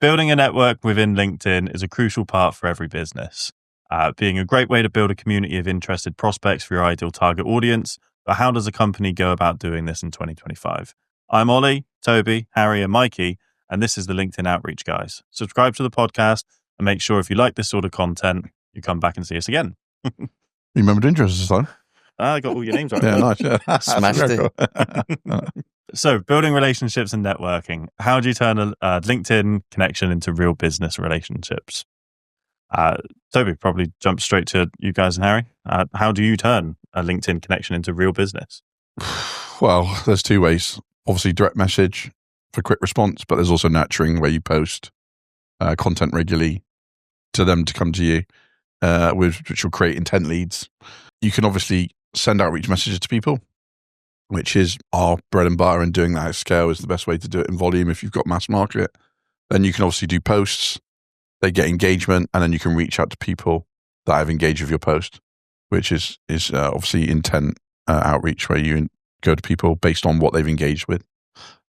building a network within LinkedIn is a crucial part for every business, being a great way to build a community of interested prospects for your ideal target audience. But how does a company go about doing this in 2025? I'm Ollie, Toby, Harry, and Mikey, and this is the LinkedIn Outreach Guys. Subscribe to the podcast and make sure if you like this sort of content, you come back and see us again. You remembered interest this time? I got all your names right. Yeah, nice. Yeah. Smashed it. So, building relationships and networking. How do you turn a LinkedIn connection into real business relationships? Toby, probably jump straight to you guys and Harry. How do you turn a LinkedIn connection into real business? Well, there's two ways. Obviously, direct message for quick response, but there's also nurturing where you post content regularly to them to come to you, which will create intent leads. You can obviously send outreach messages to people, which is our bread and butter, and doing that at scale is the best way to do it in volume if you've got mass market. Then you can obviously do posts, they get engagement, and then you can reach out to people that have engaged with your post, which is obviously intent outreach, where you go to people based on what they've engaged with.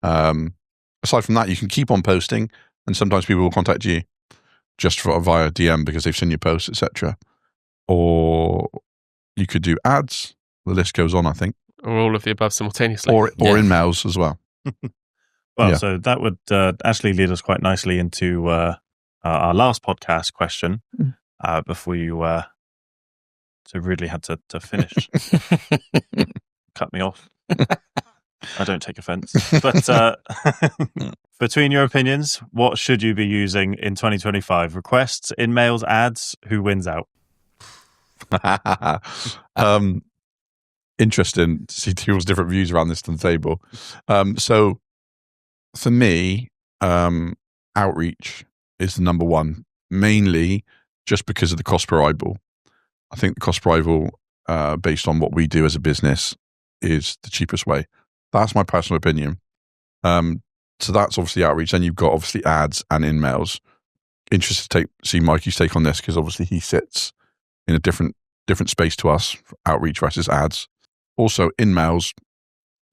Aside from that, you can keep on posting, and sometimes people will contact you just via DM because they've seen your posts, etc. Or you could do ads. The list goes on, I think. Or all of the above simultaneously. Or in-mails as well. So that would actually lead us quite nicely into our last podcast question before you really had to finish. Cut me off. I don't take offense. But between your opinions, what should you be using in 2025? Requests, in-mails, ads? Who wins out? Interesting to see people's different views around this on the table. So for me, outreach is the number one, mainly just because of the cost per eyeball. I think the cost per eyeball, based on what we do as a business, is the cheapest way. That's my personal opinion. So that's obviously outreach. Then you've got obviously ads and in-mails. Interested to see Mikey's take on this, because obviously he sits in a different space to us, outreach versus ads. Also, in-mails,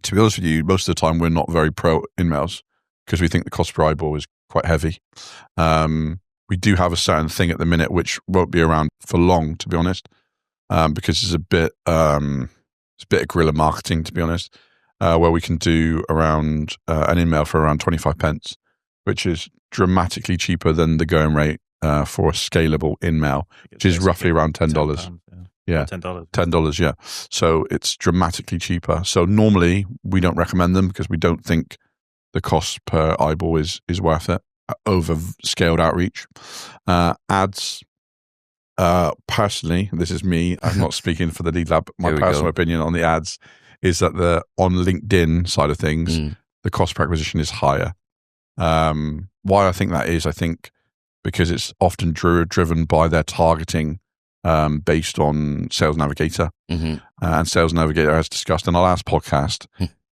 to be honest with you, most of the time we're not very pro in-mails because we think the cost per eyeball is quite heavy. We do have a certain thing at the minute which won't be around for long, to be honest, because it's a bit of guerrilla marketing, to be honest, where we can do around an in-mail for around 25 pence, which is dramatically cheaper than the going rate for a scalable in-mail, which is roughly around $10. Yeah, $10, yeah. So it's dramatically cheaper. So normally we don't recommend them because we don't think the cost per eyeball is worth it over scaled outreach. Ads, personally, this is me, I'm not speaking for the Lead Lab, my personal opinion on the ads is that on LinkedIn side of things, the cost per acquisition is higher. Why I think that is, I think because it's often driven by their targeting based on Sales Navigator. And Sales Navigator, as discussed in our last podcast,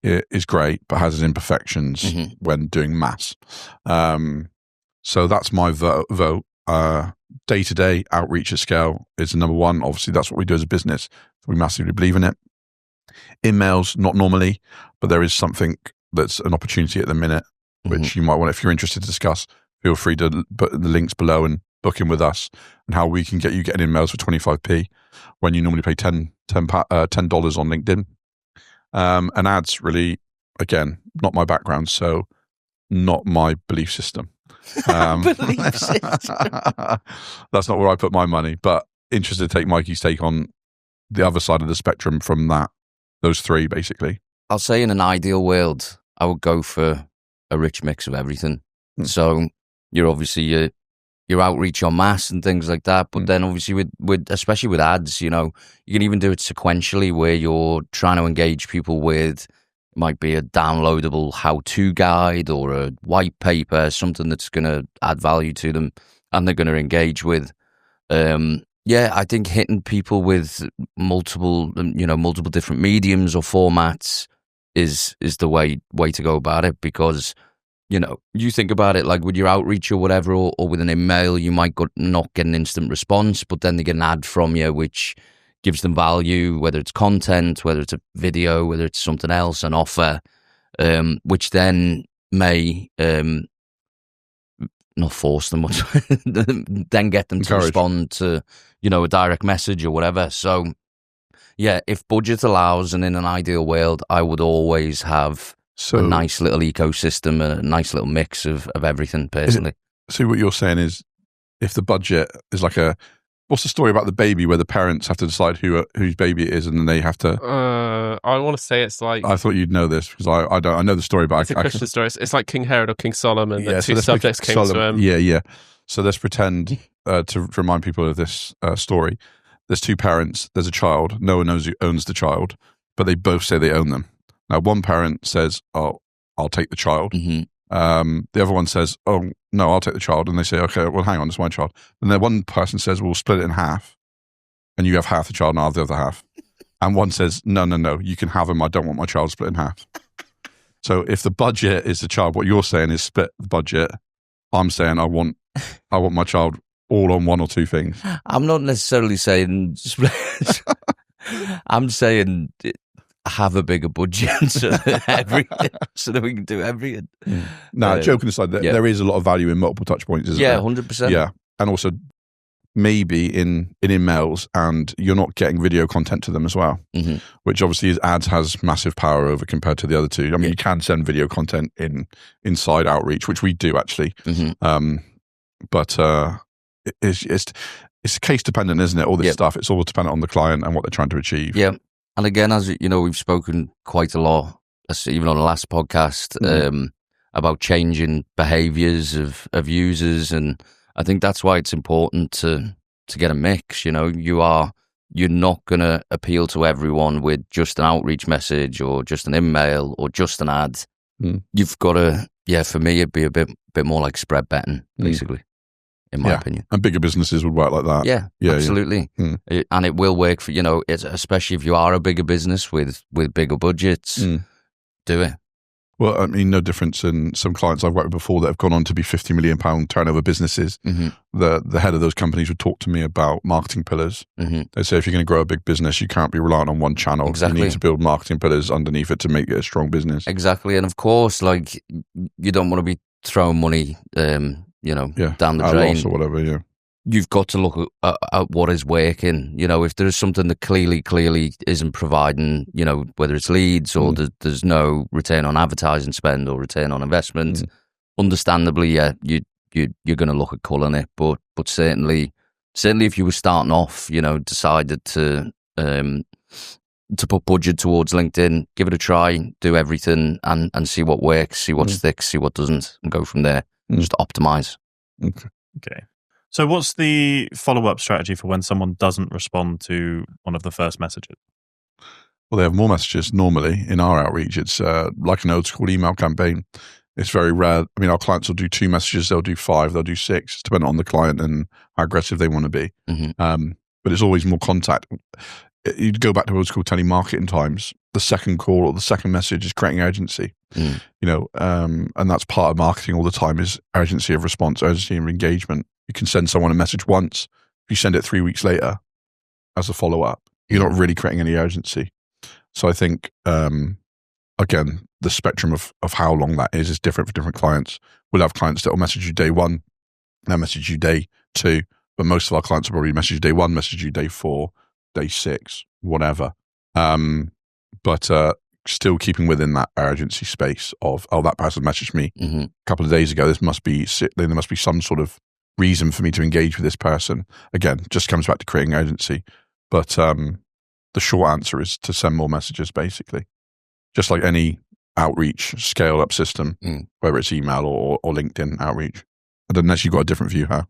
is great, but has its imperfections when doing mass. So that's my vote. Day-to-day outreach at scale is the number one. Obviously, that's what we do as a business. We massively believe in it. In-mails, not normally, but there is something that's an opportunity at the minute, which you might want, if you're interested to discuss, feel free to put the links below and book in with us, and how we can get you getting in-mails for 25p when you normally pay $10 on LinkedIn. And ads, really, again, not my background, so not my belief system. Belief system. That's not where I put my money, but interested to take Mikey's take on the other side of the spectrum from those three, basically. I'll say in an ideal world, I would go for a rich mix of everything. So you're obviously your outreach on mass and things like that, but then obviously with especially with ads, you can even do it sequentially where you're trying to engage people with, it might be a downloadable how-to guide or a white paper, something that's going to add value to them and they're going to engage with. I think hitting people with multiple different mediums or formats is the way to go about it, because you think about it, like with your outreach or whatever, or with an email, you might not get an instant response, but then they get an ad from you, which gives them value, whether it's content, whether it's a video, whether it's something else, an offer, which then may not force them, then get them to respond to, a direct message or whatever. So, yeah, if budget allows, and in an ideal world, I would always have a nice little ecosystem, a nice little mix of everything, personally. So what you're saying is, if the budget is like what's the story about the baby where the parents have to decide whose baby it is, and then they have to... I want to say it's like... I thought you'd know this, because I don't. I know the story, but it's a Christian story. It's like King Herod or King Solomon. Yeah, two subjects came to him. Yeah. So let's pretend, to remind people of this story, there's two parents, there's a child, no one knows who owns the child, but they both say they own them. Now, one parent says, "Oh, I'll take the child." Mm-hmm. The other one says, "Oh, no, I'll take the child." And they say, "Okay, well, hang on, it's my child." And then one person says, "We'll split it in half, and you have half the child and I'll have the other half." And one says, no, you can have him. I don't want my child split in half. So if the budget is the child, what you're saying is split the budget. I'm saying I want my child all on one or two things. I'm not necessarily saying split. I'm saying have a bigger budget so that we can do everything. No, joking aside, there is a lot of value in multiple touch points, isn't there? 100%. Yeah, and also maybe in emails, and you're not getting video content to them as well, which obviously ads has massive power over compared to the other two. I mean, you can send video content inside outreach, which we do actually, but it's case dependent, isn't it? All this stuff, it's all dependent on the client and what they're trying to achieve. Yeah. And again, as you know, we've spoken quite a lot, even on the last podcast, about changing behaviours of users, and I think that's why it's important to get a mix. You're not going to appeal to everyone with just an outreach message or just an email or just an ad. You've got to, for me, it'd be a bit more like spread betting, basically. In my opinion. And bigger businesses would work like that. Yeah, absolutely. Yeah. And it will work for, especially if you are a bigger business with bigger budgets, do it. Well, I mean, no difference in some clients I've worked with before that have gone on to be £50 million turnover businesses. The head of those companies would talk to me about marketing pillars. They say, if you're going to grow a big business, you can't be reliant on one channel. Exactly. You need to build marketing pillars underneath it to make it a strong business. Exactly. And of course, like, you don't want to be throwing money down the drain or whatever. You've got to look at what is working. If there is something that clearly isn't providing, whether it's leads or there's no return on advertising spend or return on investment, understandably, you're going to look at culling it. But certainly if you were starting off, decided to put budget towards LinkedIn, give it a try, do everything and see what works, see what sticks, see what doesn't, and go from there. Just optimize. Okay. So what's the follow-up strategy for when someone doesn't respond to one of the first messages? Well, they have more messages normally in our outreach. It's like an old school email campaign. It's very rare. I mean, our clients will do 2 messages, they'll do 5, they'll do 6. It's depending on the client and how aggressive they want to be. But it's always more contact. You'd go back to old school telemarketing times. The second call or the second message is creating urgency. And that's part of marketing all the time, is urgency of response, urgency of engagement. You can send someone a message once. If you send it 3 weeks later as a follow-up, you're not really creating any urgency. So I think, again, the spectrum of how long that is different for different clients. We'll have clients that will message you day 1, they'll message you day 2, but most of our clients will probably message you day 1, message you day 4, day 6, whatever. But still keeping within that urgency space of, that person messaged me a couple of days ago. There must be some sort of reason for me to engage with this person. Again, just comes back to creating urgency. But the short answer is to send more messages, basically. Just like any outreach scale up system, whether it's email or LinkedIn outreach. I don't know if you've got a different view, how?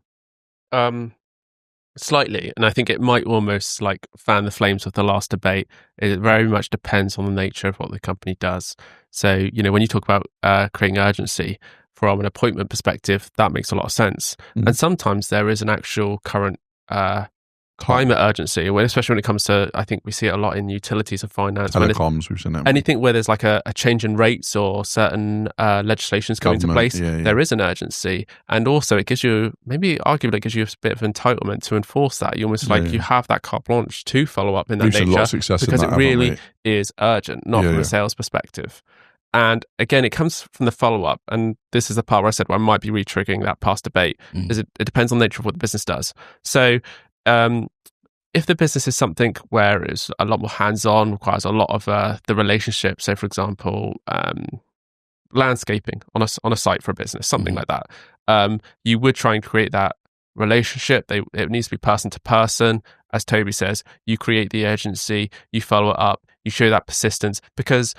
Slightly, and I think it might almost like fan the flames of the last debate. It very much depends on the nature of what the company does. So, when you talk about creating urgency from an appointment perspective, that makes a lot of sense. And sometimes there is an actual current climate urgency, especially when it comes to, I think we see it a lot in utilities and finance. Telecoms, we've seen it. Anything where there's like a change in rates or certain legislations coming into place, there is an urgency. And also it gives you, arguably it gives you a bit of entitlement to enforce that. You almost you have that carte blanche to follow up in that nature, a lot of success because in that, it really is urgent, not from a sales perspective. And again, it comes from the follow-up. And this is the part where I said, well, I might be re-triggering that past debate. Is it depends on the nature of what the business does. So if the business is something where it's a lot more hands-on, requires a lot of the relationship, say, for example, landscaping on a site for a business, something like that, you would try and create that relationship. It needs to be person to person. As Toby says, you create the urgency, you follow it up, you show that persistence, because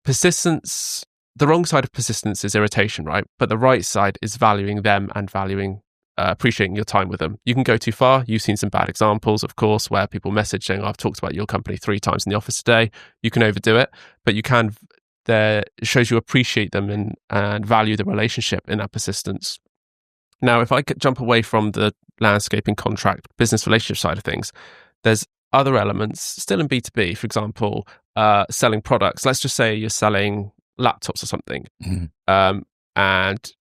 persistence, the wrong side of persistence is irritation, right? But the right side is valuing them and appreciating your time with them. You can go too far. You've seen some bad examples, of course, where people message saying, I've talked about your company 3 times in the office today. You can overdo it, but you can, it shows you appreciate them and value the relationship in that persistence. Now, if I could jump away from the landscaping contract business relationship side of things, there's other elements still in B2B, for example, selling products. Let's just say you're selling laptops or something, and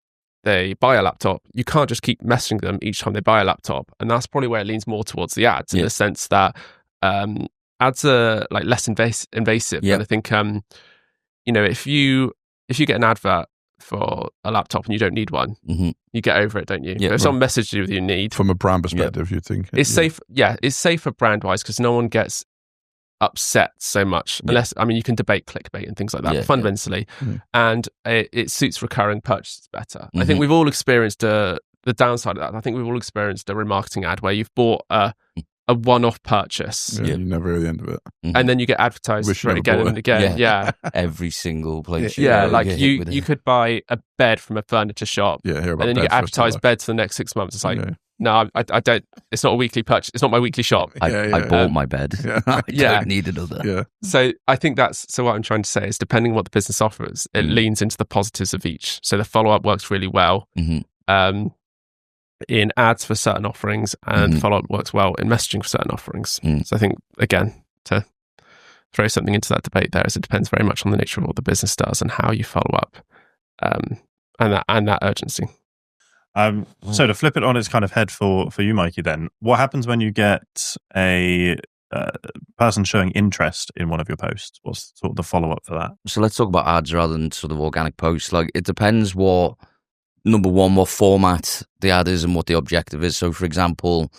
they buy a laptop. You can't just keep messaging them each time they buy a laptop. And that's probably where it leans more towards the ads, in the sense that ads are like less invasive. And I think, if you get an advert for a laptop and you don't need one, you get over it, don't you? But if someone messages you with you need, from a brand perspective, you think it's safe. Yeah, it's safer brand wise because no one gets upset so much unless, you can debate clickbait and things like that fundamentally, and it suits recurring purchases better. I think we've all experienced the downside of that. I think we've all experienced a remarketing ad where you've bought a one-off purchase. You never hear the end of it. And then you get advertised for it again and again. Every single place. You could buy a bed from a furniture shop. And then you get advertised beds for the next 6 months. It's like, no, I don't. It's not a weekly purchase. It's not my weekly shop. I bought my bed. I don't need another. So I think what I'm trying to say is, depending on what the business offers, it leans into the positives of each. So the follow-up works really well in ads for certain offerings, and follow-up works well in messaging for certain offerings. So I think, again, to throw something into that debate there, is it depends very much on the nature of what the business does and how you follow up, and that urgency. So to flip it on its kind of head for you, Mikey, then, what happens when you get a person showing interest in one of your posts? What's sort of the follow-up for that? So let's talk about ads rather than sort of organic posts. Like, it depends what format the ad is and what the objective is. So, for example,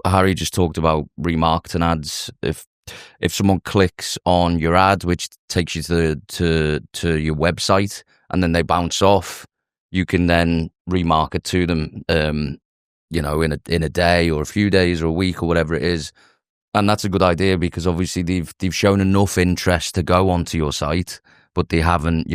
Harry just talked about remarketing ads. If someone clicks on your ad, which takes you to your website, and then they bounce off, you can then remarket to them, in a day or a few days or a week or whatever it is. And that's a good idea because obviously they've shown enough interest to go onto your site, but they haven't,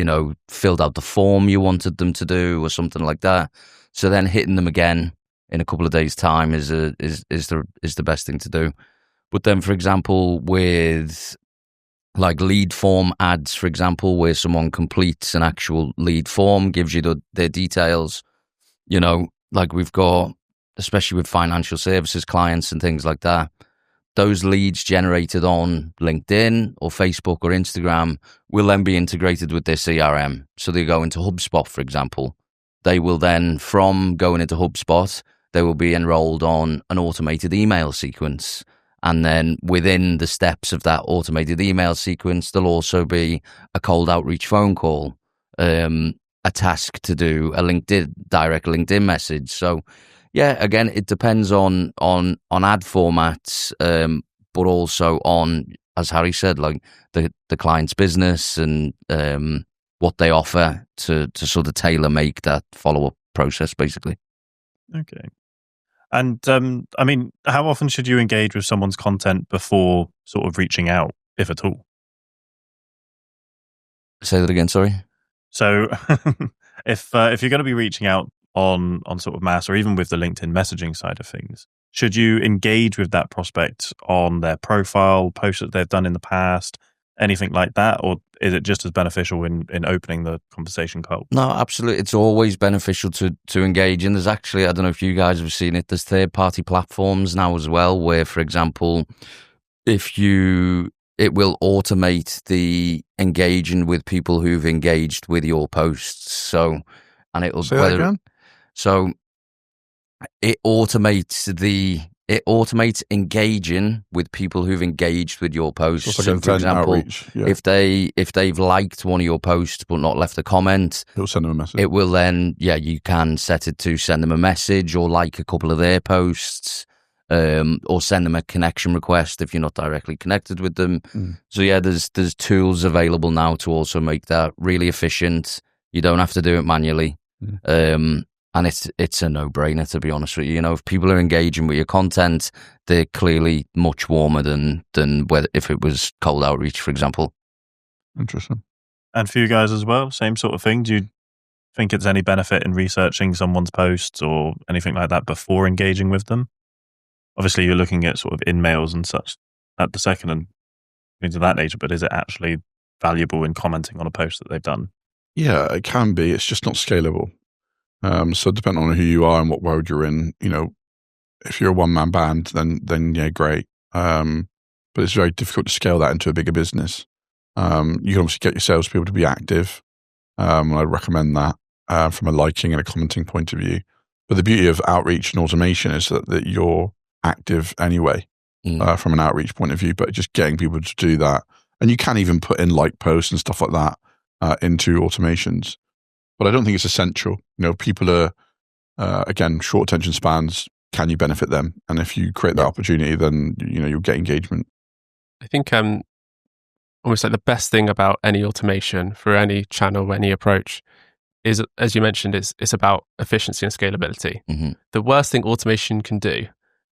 filled out the form you wanted them to do or something like that. So then hitting them again in a couple of days' time is the best thing to do. But then, for example, with like lead form ads, for example, where someone completes an actual lead form, gives you their details, like we've got, especially with financial services clients and things like that, those leads generated on LinkedIn or Facebook or Instagram will then be integrated with their CRM. So they go into HubSpot, for example. They will then, from going into HubSpot, they will be enrolled on an automated email sequence. And then within the steps of that automated email sequence, there'll also be a cold outreach phone call, a task to do, a direct LinkedIn message. So, yeah, again, it depends on ad formats, but also on, as Harry said, like the client's business and what they offer to sort of tailor make that follow up process, basically. Okay. And how often should you engage with someone's content before sort of reaching out, if at all? Say that again, sorry. So if you're going to be reaching out on sort of mass or even with the LinkedIn messaging side of things, should you engage with that prospect on their profile, posts that they've done in the past, anything like that? Or is it just as beneficial in opening the conversation cold? No, absolutely. It's always beneficial to engage. And there's actually, I don't know if you guys have seen it, there's third-party platforms now as well where, for example, it will automate the engaging with people who've engaged with your posts. So, and it'll... Say that again? So it automates the It automates engaging with people who've engaged with your posts. Just like So, an for intent example, outreach. Yeah. if they've liked one of your posts but not left a comment, It'll send them a message. it will then, you can set it to send them a message or like a couple of their posts, or send them a connection request if you're not directly connected with them. So there's tools available now to also make that really efficient. You don't have to do it manually. And it's a no-brainer, to be honest with you. You know, if people are engaging with your content, they're clearly much warmer than if it was cold outreach, for example. Interesting. And for you guys as well, same sort of thing. Do you think it's any benefit in researching someone's posts or anything like that before engaging with them? Obviously, you're looking at sort of in-mails and such at the second and things of that nature, but is it actually valuable in commenting on a post that they've done? Yeah, it can be. It's just not scalable. So depending on who you are and what world you're in, you know, if you're a one-man band, then yeah, great. But it's very difficult to scale that into a bigger business. You can obviously get your salespeople to be active. I'd recommend that from a liking and a commenting point of view. But the beauty of outreach and automation is that you're active anyway from an outreach point of view, but just getting people to do that. And you can even put in like posts and stuff like that into automations. But I don't think it's essential. You know, people are, again, short attention spans. Can you benefit them? And if you create that opportunity, then, you know, you'll get engagement. I think almost like the best thing about any automation for any channel, any approach is, as you mentioned, it's about efficiency and scalability. The worst thing automation can do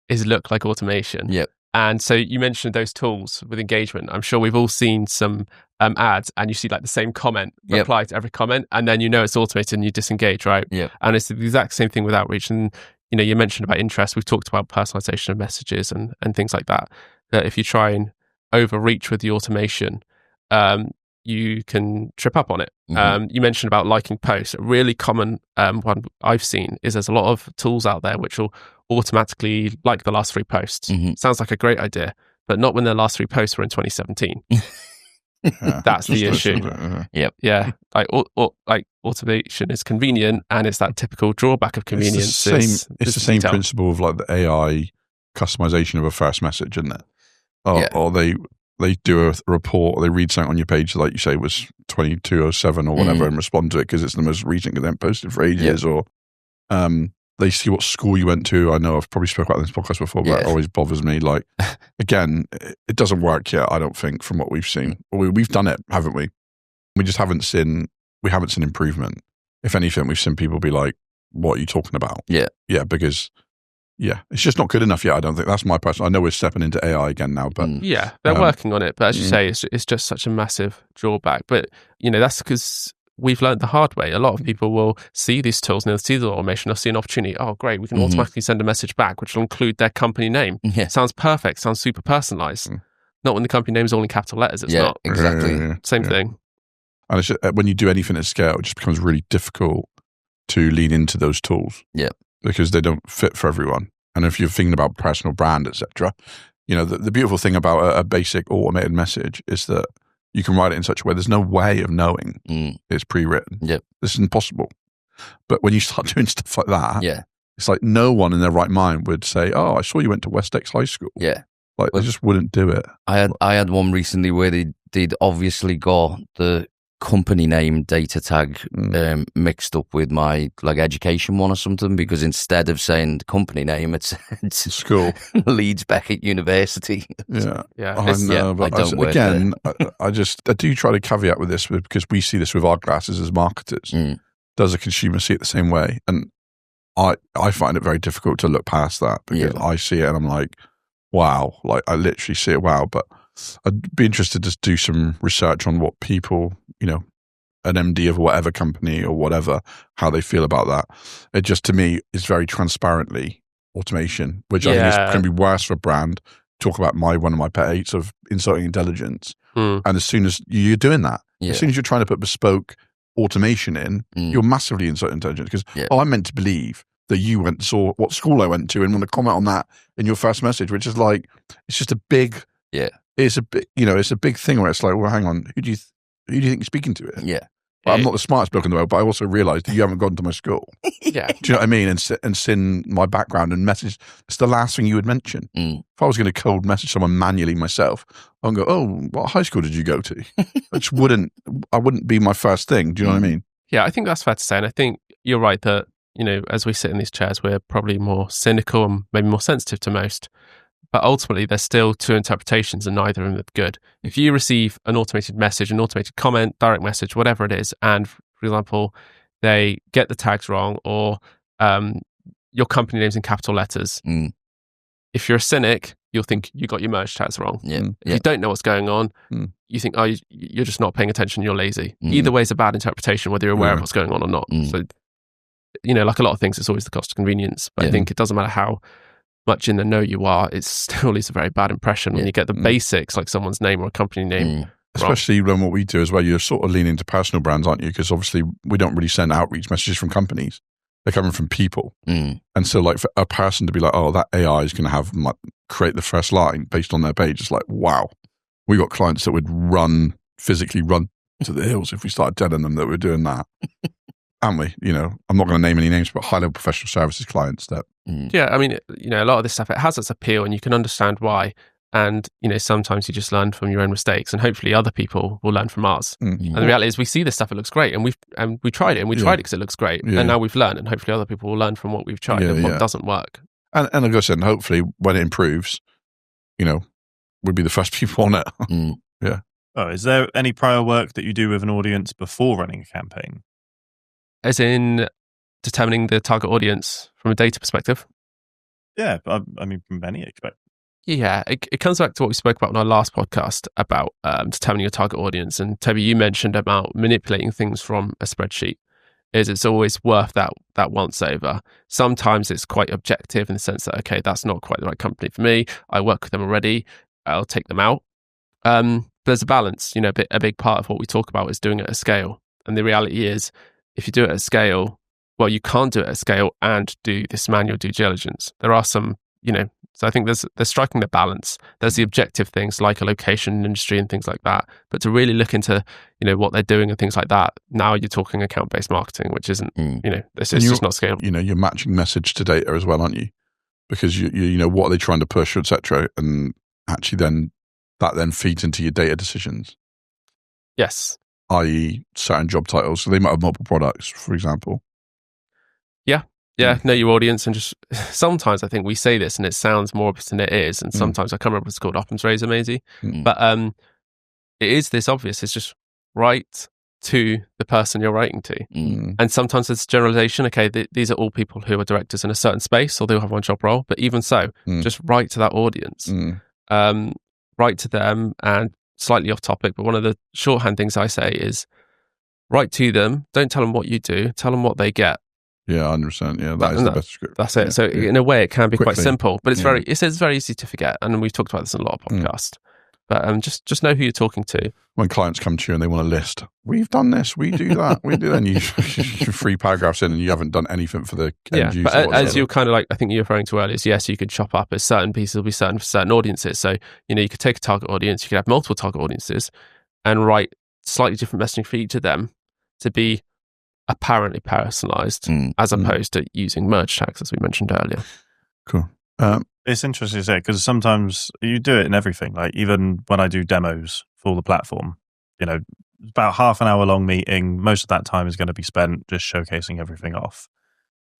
is look like automation. Yep. And so you mentioned those tools with engagement. I'm sure we've all seen some ads and you see like the same comment, reply to every comment, and then you know it's automated and you disengage, right? Yeah. And it's the exact same thing with outreach. And, you know, you mentioned about interest. We've talked about personalization of messages and things like that, that if you try and overreach with the automation, you can trip up on it. You mentioned about liking posts. A really common one I've seen is there's a lot of tools out there which will automatically like the last 3 posts. Sounds like a great idea, but not when the last 3 posts were in 2017. That's the issue. Yeah. Like automation is convenient, and it's that typical drawback of convenience. It's the same principle of like the AI customization of a first message, isn't it? Or they do a report, or they read something on your page, like you say, was 2207 or whatever, and respond to it because it's the most recent because they haven't posted for ages, or they see what school you went to. I know I've probably spoken about this podcast before, but it always bothers me. Like, again, it doesn't work yet, I don't think, from what we've seen. We've done it, haven't we? We just haven't seen improvement. If anything, we've seen people be like, what are you talking about? Yeah, because it's just not good enough yet, I don't think. That's my personal. I know we're stepping into AI again now, but they're working on it. But as you say, it's just such a massive drawback. But, you know, that's because we've learned the hard way. A lot of people will see these tools and they'll see the automation, they'll see an opportunity. Oh, great, we can automatically send a message back, which will include their company name. Sounds perfect, sounds super personalized. Not when the company name is all in capital letters, it's not. Exactly. Same thing. And it's just, when you do anything at scale, it just becomes really difficult to lean into those tools. Because they don't fit for everyone. And if you're thinking about personal brand, etc., you know, the beautiful thing about a basic automated message is that you can write it in such a way there's no way of knowing it's pre-written. This is impossible. But when you start doing stuff like that, it's like no one in their right mind would say, "Oh, I saw you went to Westex High School." Like, they just wouldn't do it. I had one recently where they'd obviously got the company name data tag mixed up with my like education one or something, because instead of saying the company name, it's school Leeds Beckett University. I know, but I do try to caveat with this because we see this with our classes as marketers. Does a consumer see it the same way? And I find it very difficult to look past that, because I see it and I'm like, wow, like I literally see it. Wow. But I'd be interested to do some research on what people, you know, an MD of whatever company or whatever, how they feel about that. It just, to me, is very transparently automation, which I think is going to be worse for a brand. Talk about one of my pet hates of insulting intelligence. And as soon as you're doing that, as soon as you're trying to put bespoke automation in, you're massively insulting intelligence, because, I'm meant to believe that you saw what school I went to and want to comment on that in your first message, which is like, it's just a big... It's a big, you know, it's a big thing where it's like, well, hang on, who do you think you're speaking to it? But I'm not the smartest bloke in the world, but I also realised that you haven't gone to my school. Yeah. Do you know what I mean? And seen my background and message. It's the last thing you would mention. If I was going to cold message someone manually myself, I'd go, "Oh, what high school did you go to?" Which wouldn't be my first thing. Do you know what I mean? Yeah, I think that's fair to say. And I think you're right that, as we sit in these chairs, we're probably more cynical and maybe more sensitive to most. But ultimately, there's still two interpretations and neither of them are good. If you receive an automated message, an automated comment, direct message, whatever it is, and for example, they get the tags wrong or your company name's in capital letters, if you're a cynic, you'll think you got your merge tags wrong. If you don't know what's going on, you think, oh, you're just not paying attention, you're lazy. Either way is a bad interpretation, whether you're aware of what's going on or not. So, like a lot of things, it's always the cost of convenience. But I think it doesn't matter how much in the know you are, it still leaves a very bad impression when you get the basics, like someone's name or a company name. Especially when what we do as well, you're sort of leaning to personal brands, aren't you? Because obviously we don't really send outreach messages from companies. They're coming from people. And so like for a person to be like, oh, that AI is going to have create the first line based on their page. It's like, wow, we got clients that would physically run to the hills if we started telling them that we're doing that. Aren't we? I'm not going to name any names, but high-level professional services clients that... Yeah, I mean, a lot of this stuff, it has its appeal and you can understand why. And, sometimes you just learn from your own mistakes and hopefully other people will learn from ours. And the reality is we see this stuff, it looks great. And we tried it and we tried it because it looks great. And now we've learned and hopefully other people will learn from what we've tried and what doesn't work. And like I said, hopefully when it improves, we'll be the first people on it. Yeah. Oh, is there any prior work that you do with an audience before running a campaign? As in determining the target audience from a data perspective? Yeah, I mean, from any aspect. Yeah, it comes back to what we spoke about on our last podcast about determining your target audience. And Toby, you mentioned about manipulating things from a spreadsheet. It's always worth that once over. Sometimes it's quite objective in the sense that, okay, that's not quite the right company for me. I work with them already. I'll take them out. But there's a balance. A big part of what we talk about is doing it at a scale. And the reality is, if you do it at scale, well, you can't do it at scale and do this manual due diligence. There are some, so I think they're striking the balance. There's the objective things like a location, industry and things like that. But to really look into, what they're doing and things like that, now you're talking account-based marketing, which isn't, this is just not scalable. You're matching message to data as well, aren't you? Because you what are they trying to push, etc. And actually that then feeds into your data decisions. Yes. I.e. certain job titles. So they might have multiple products, for example. Yeah, know your audience. And just sometimes I think we say this and it sounds more obvious than it is. And sometimes I can't remember what it's called, Occam's razor maybe. But it is this obvious. It's just write to the person you're writing to. And sometimes it's generalization. Okay, these are all people who are directors in a certain space or they'll have one job role. But even so, just write to that audience. Write to them. And slightly off topic, but one of the shorthand things I say is write to them. Don't tell them what you do. Tell them what they get. Yeah, I understand. Yeah, that is the best script. That's it. Yeah, so in a way, it can be quite simple, but it's very easy to forget. And we've talked about this in a lot of podcasts. But just know who you're talking to. When clients come to you and they want a list, we've done this, we do that, we do that, and you 3 paragraphs in and you haven't done anything for the end user. But as you're kind of like, I think you're referring to earlier, is yes, you could chop up as certain pieces will be certain for certain audiences. So, you could take a target audience, you could have multiple target audiences and write slightly different messaging for each of them to be apparently personalized as opposed to using merge tags, as we mentioned earlier. Cool. It's interesting to say because sometimes you do it in everything. Like even when I do demos for the platform, about half an hour long meeting. Most of that time is going to be spent just showcasing everything off.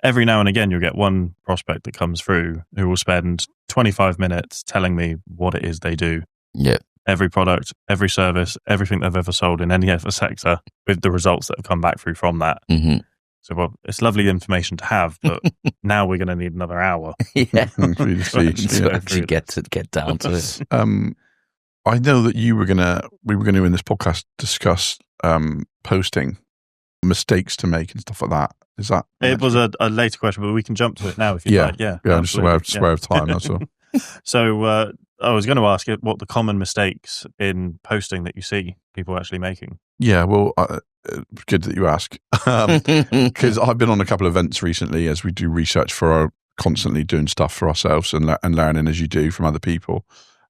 Every now and again, you'll get one prospect that comes through who will spend 25 minutes telling me what it is they do. Yeah. Every product, every service, everything they've ever sold in any other sector with the results that have come back through from that. So, well, it's lovely information to have, but now we're going to need another hour. Yeah. to get down to it. I know that we were going to in this podcast discuss posting, mistakes to make and stuff like that. Is that? It was a later question, but we can jump to it now if you like. Yeah, I'm just aware of time. That's all. So I was going to ask you what the common mistakes in posting that you see people actually making. Yeah, well, good that you ask. Because I've been on a couple of events recently as we do research for our constantly doing stuff for ourselves and learning as you do from other people.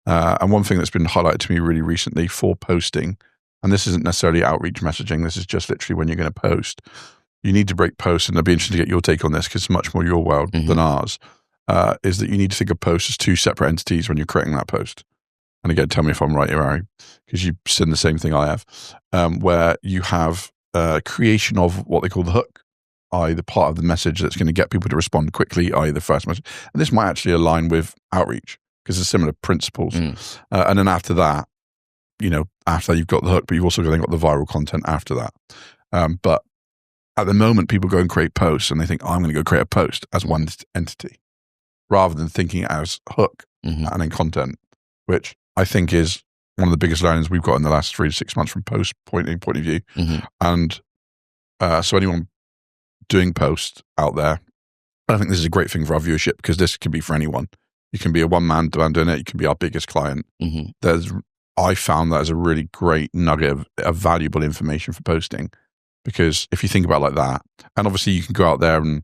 And one thing that's been highlighted to me really recently for posting and this isn't necessarily outreach messaging, this is just literally when you're going to post, you need to break posts, and it'd be interesting to get your take on this because it's much more your world than ours, is that you need to think of posts as two separate entities when you're creating that post. And again, tell me if I'm right here, Harry, because you've seen the same thing I have, where you have creation of what they call the hook, i.e. the part of the message that's going to get people to respond quickly, i.e. the first message. And this might actually align with outreach because there's similar principles. And then after that, after you've got the hook, but you've also then got the viral content after that. But at the moment, people go and create posts and they think, I'm going to go create a post as one entity rather than thinking as hook and then content, which I think is one of the biggest learnings we've got in the last 3 to 6 months from post point of view. And so anyone doing posts out there, I think this is a great thing for our viewership because this can be for anyone. You can be a one-man band doing it. You can be our biggest client. I found that as a really great nugget of valuable information for posting, because if you think about it like that, and obviously you can go out there and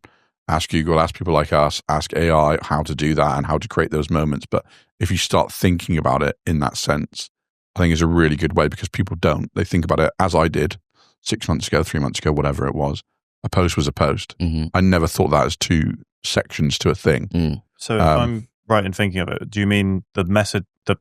ask Google, ask people like us, ask AI how to do that and how to create those moments. But if you start thinking about it in that sense, I think it's a really good way because people don't. They think about it as I did 6 months ago, 3 months ago, whatever it was. A post was a post. I never thought that as two sections to a thing. So if I'm right in thinking of it, do you mean the message, the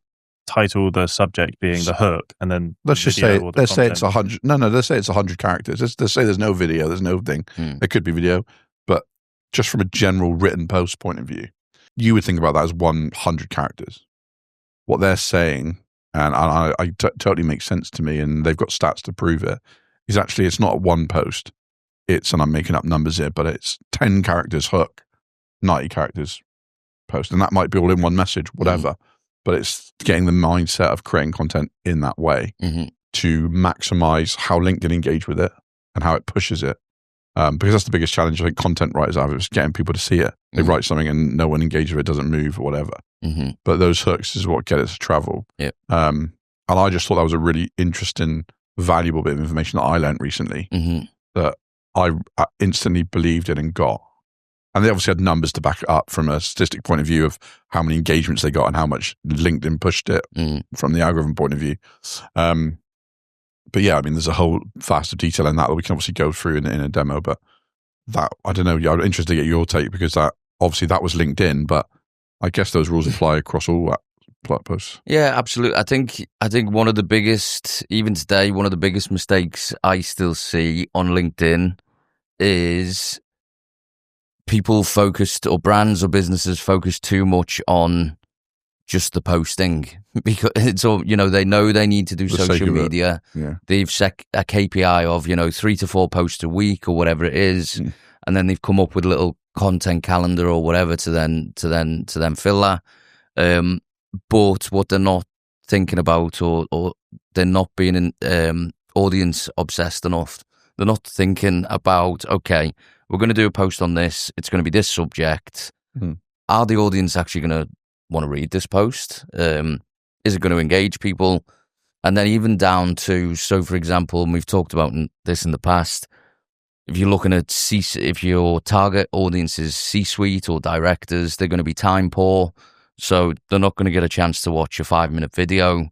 title, the subject being the hook, and then let's just say it's 100. No, let's say it's 100 characters. Let's say there's no video, there's no thing. There could be video, but just from a general written post point of view, you would think about that as 100 characters. What they're saying, and I totally makes sense to me, and they've got stats to prove it, is actually it's not one post. It's, and I'm making up numbers here, but it's 10 characters hook, 90 characters post. And that might be all in one message, whatever. But it's getting the mindset of creating content in that way to maximize how LinkedIn engage with it and how it pushes it. Because that's the biggest challenge I think content writers have, is getting people to see it. They write something and no one engages with it, doesn't move or whatever. But those hooks is what get it to travel. And I just thought that was a really interesting, valuable bit of information that I learned recently that I instantly believed in and got. And they obviously had numbers to back it up from a statistic point of view of how many engagements they got and how much LinkedIn pushed it from the algorithm point of view. But yeah, I mean, there's a whole vast of detail in that we can obviously go through in a demo. But that, I don't know, I'm interested to get your take because that obviously that was LinkedIn, but I guess those rules apply across all posts. Yeah, absolutely. I think one of the biggest, even today, one of the biggest mistakes I still see on LinkedIn is people focused, or brands or businesses focus too much on just the posting because it's all, they know they need to do social media. They've set a KPI of 3 to 4 posts a week or whatever it is, and then they've come up with a little content calendar or whatever to then fill that. But what they're not thinking about, or they're not being audience obsessed enough. They're not thinking about, okay, we're going to do a post on this. It's going to be this subject. Are the audience actually going to want to read this post? Is it going to engage people? And then even down to, so for example, and we've talked about this in the past, if you're looking at if your target audience is C-suite or directors, they're going to be time poor. So they're not going to get a chance to watch a 5-minute video.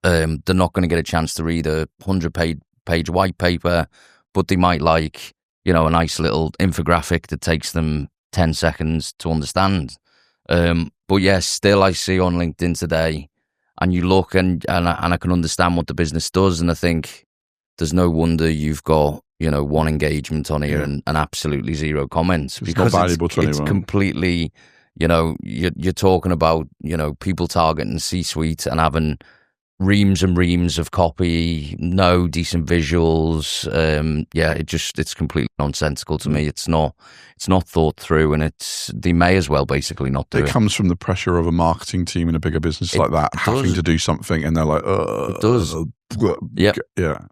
They're not going to get a chance to read a 100-page white paper, but they might like, a nice little infographic that takes them 10 seconds to understand. But yes, still I see on LinkedIn today, and you look and I can understand what the business does, and I think there's no wonder you've got, 1 engagement on here and absolutely 0 comments. It's because not valuable to anyone. It's completely, you're talking about, people targeting C-suite and having reams and reams of copy, no decent visuals. It's completely nonsensical to me. It's not thought through, and they may as well basically not do it. It comes from the pressure of a marketing team in a bigger business like that, having to do something, and they're like, it does. Yeah.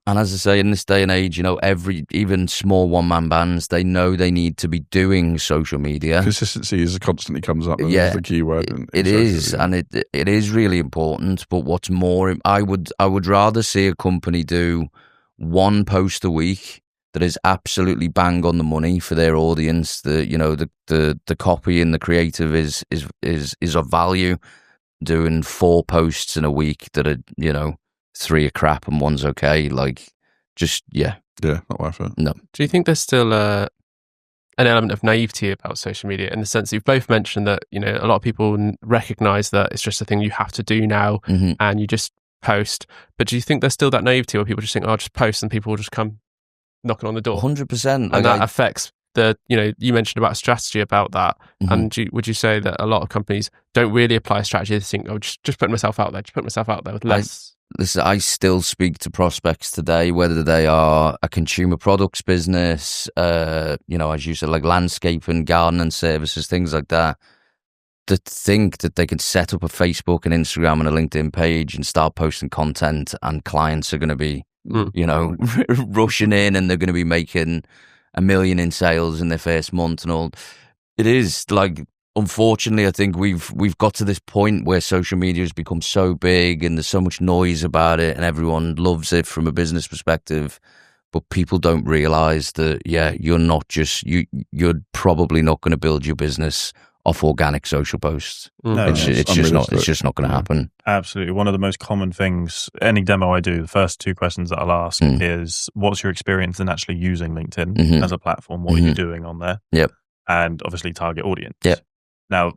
And as I say, in this day and age, even small one-man bands, they know they need to be doing social media. Consistency constantly comes up. That's the key word. It is, and it is really important. But what's more, I would rather see a company do 1 post a week that is absolutely bang on the money for their audience. The copy and the creative is of value. Doing 4 posts in a week that are 3 are crap and 1's okay. Like, just, not worth it. No. Do you think there's still an element of naivety about social media, in the sense that you've both mentioned that, you know, a lot of people recognize that it's just a thing you have to do now, and you just post. But do you think there's still that naivety where people just think, oh, I'll just post and people will just come knocking on the door? 100%. And that affects you mentioned about a strategy about that. And would you say that a lot of companies don't really apply a strategy? They think, oh, just put myself out there, with less. Listen, I still speak to prospects today, whether they are a consumer products business, as you said, like landscaping, gardening services, things like that, that think that they can set up a Facebook and Instagram and a LinkedIn page and start posting content, and clients are going to be, rushing in, and they're going to be making $1 million in sales in their first month and all. It is like, unfortunately, I think we've got to this point where social media has become so big and there's so much noise about it and everyone loves it from a business perspective, but people don't realize that, you're probably not going to build your business off organic social posts. It's just not going to happen. Absolutely. One of the most common things, any demo I do, the first 2 questions that I'll ask is, what's your experience in actually using LinkedIn as a platform? What are you doing on there? Yep. And obviously target audience. Yep. Now,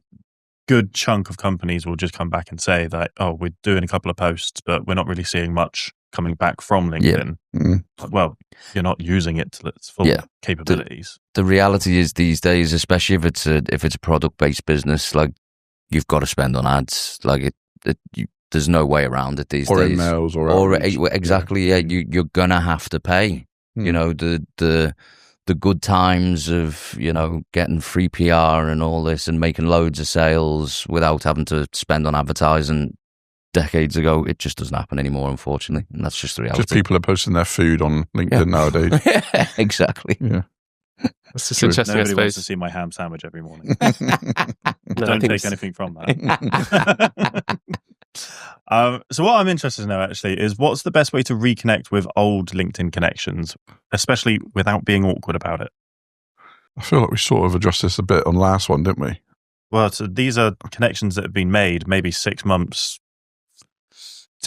good chunk of companies will just come back and say that, oh, we're doing a couple of posts, but we're not really seeing much coming back from LinkedIn. Well, you're not using it to its full capabilities. The reality is, these days, especially if it's a product based business, like, you've got to spend on ads. Like, there's no way around it these days. Or emails or exactly. Yeah, you're gonna have to pay. You know, the good times of, getting free PR and all this and making loads of sales without having to spend on advertising decades ago, it just doesn't happen anymore, unfortunately. And that's just the reality. Just people are posting their food on LinkedIn nowadays. Exactly. Yeah. It's just interesting. Nobody wants to see my ham sandwich every morning. Don't take anything from that. So what I'm interested to know, actually, is what's the best way to reconnect with old LinkedIn connections, especially without being awkward about it? I feel like we sort of addressed this a bit on the last one, didn't we? Well, so these are connections that have been made maybe 6 months,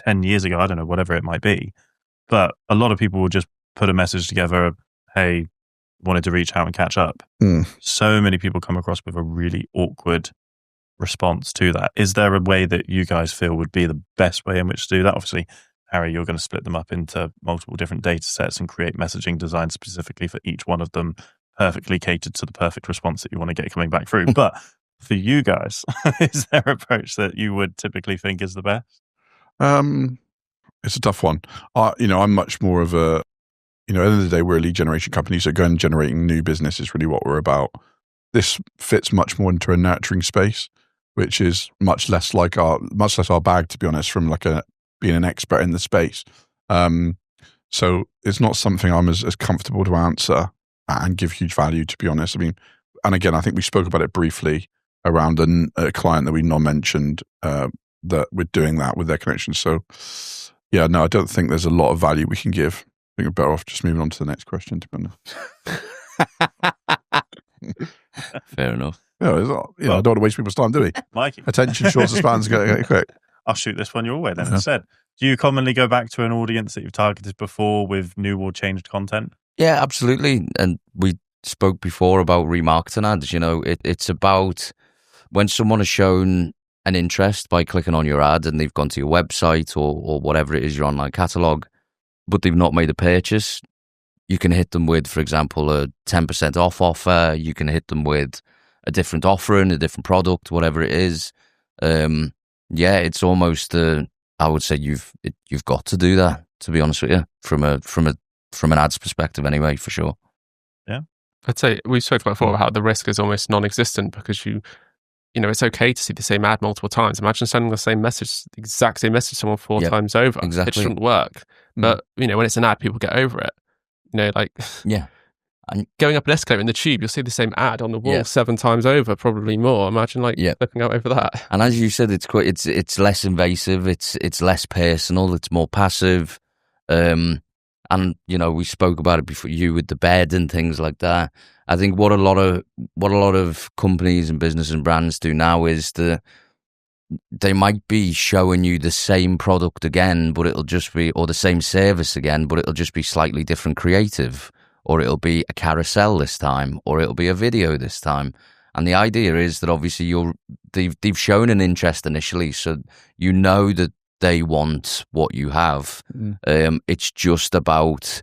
10 years ago, I don't know, whatever it might be. But a lot of people will just put a message together, hey, wanted to reach out and catch up. So many people come across with a really awkward response to that. Is there a way that you guys feel would be the best way in which to do that? Obviously, Harry, you're going to split them up into multiple different data sets and create messaging designed specifically for each one of them, perfectly catered to the perfect response that you want to get coming back through. But for you guys, is there an approach that you would typically think is the best? It's a tough one. I'm much more of a, at the end of the day, we're a lead generation company, so going and generating new business is really what we're about. This fits much more into a nurturing space, which is much less our bag, to be honest, from being an expert in the space. So it's not something I'm as comfortable to answer and give huge value, to be honest. I mean, and again, I think we spoke about it briefly around a client that we mentioned that we're doing that with their connections. So yeah, no, I don't think there's a lot of value we can give. I think we're better off just moving on to the next question, to be honest. Fair enough. Yeah, I don't want to waste people's time, do we? Mikey. Attention short spans get quick. I'll shoot this one your way then instead. Do you commonly go back to an audience that you've targeted before with new or changed content? Yeah, absolutely. And we spoke before about remarketing ads. It's about when someone has shown an interest by clicking on your ad and they've gone to your website or whatever it is, your online catalogue, but they've not made a purchase. You can hit them with, for example, a 10% off offer. You can hit them with a different offering, a different product, whatever it is. It's almost I would say you've got to do that, to be honest with you, from an ads perspective anyway, for sure. Yeah. I'd say we've spoken before about how the risk is almost non-existent because it's okay to see the same ad multiple times. Imagine sending the exact same message to someone 4 times over. Exactly. It shouldn't work. But, when it's an ad, people get over it. Yeah. And going up an escalator in the tube, you'll see the same ad on the wall 7 times over, probably more. Imagine flipping out over that. And as you said, it's less invasive, it's less personal, it's more passive. And we spoke about it before, you with the bed and things like that. I think what a lot of companies and business and brands do now is they might be showing you the same product again, but it'll just be, or the same service again, but it'll just be slightly different creative, or it'll be a carousel this time, or it'll be a video this time. And the idea is that obviously they've shown an interest initially, so you know that they want what you have. It's just about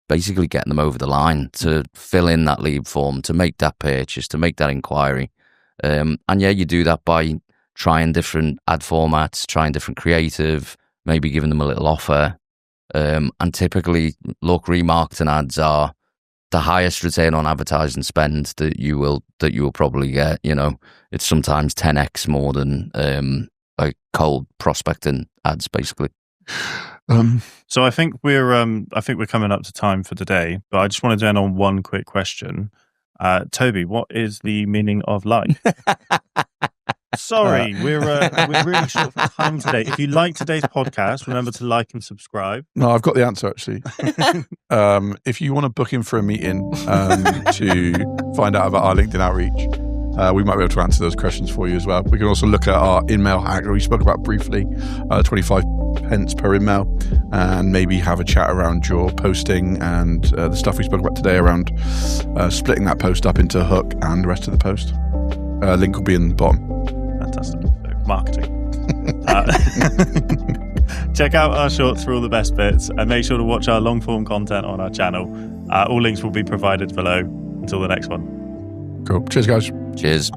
basically getting them over the line to fill in that lead form, to make that purchase, to make that inquiry. And yeah, you do that by trying different ad formats, trying different creative, maybe giving them a little offer. And typically, look, remarketing ads are the highest return on advertising spend that you will probably get. You know, it's sometimes 10x more than like cold prospecting ads, basically. So I think we're coming up to time for today, but I just wanted to end on one quick question. Toby, what is the meaning of life? Sorry, we're really short for time today. If you like today's podcast, remember to like and subscribe. No, I've got the answer, actually. If you want to book in for a meeting to find out about our LinkedIn outreach, we might be able to answer those questions for you as well. We can also look at our in-mail hack that we spoke about briefly, 25 pence per in-mail, and maybe have a chat around your posting and the stuff we spoke about today around splitting that post up into a hook and the rest of the post. Link will be in the bottom. Fantastic. So, marketing. Check out our shorts for all the best bits, and make sure to watch our long-form content on our channel. All links will be provided below. Until the next one. Cool. Cheers, guys. Cheers.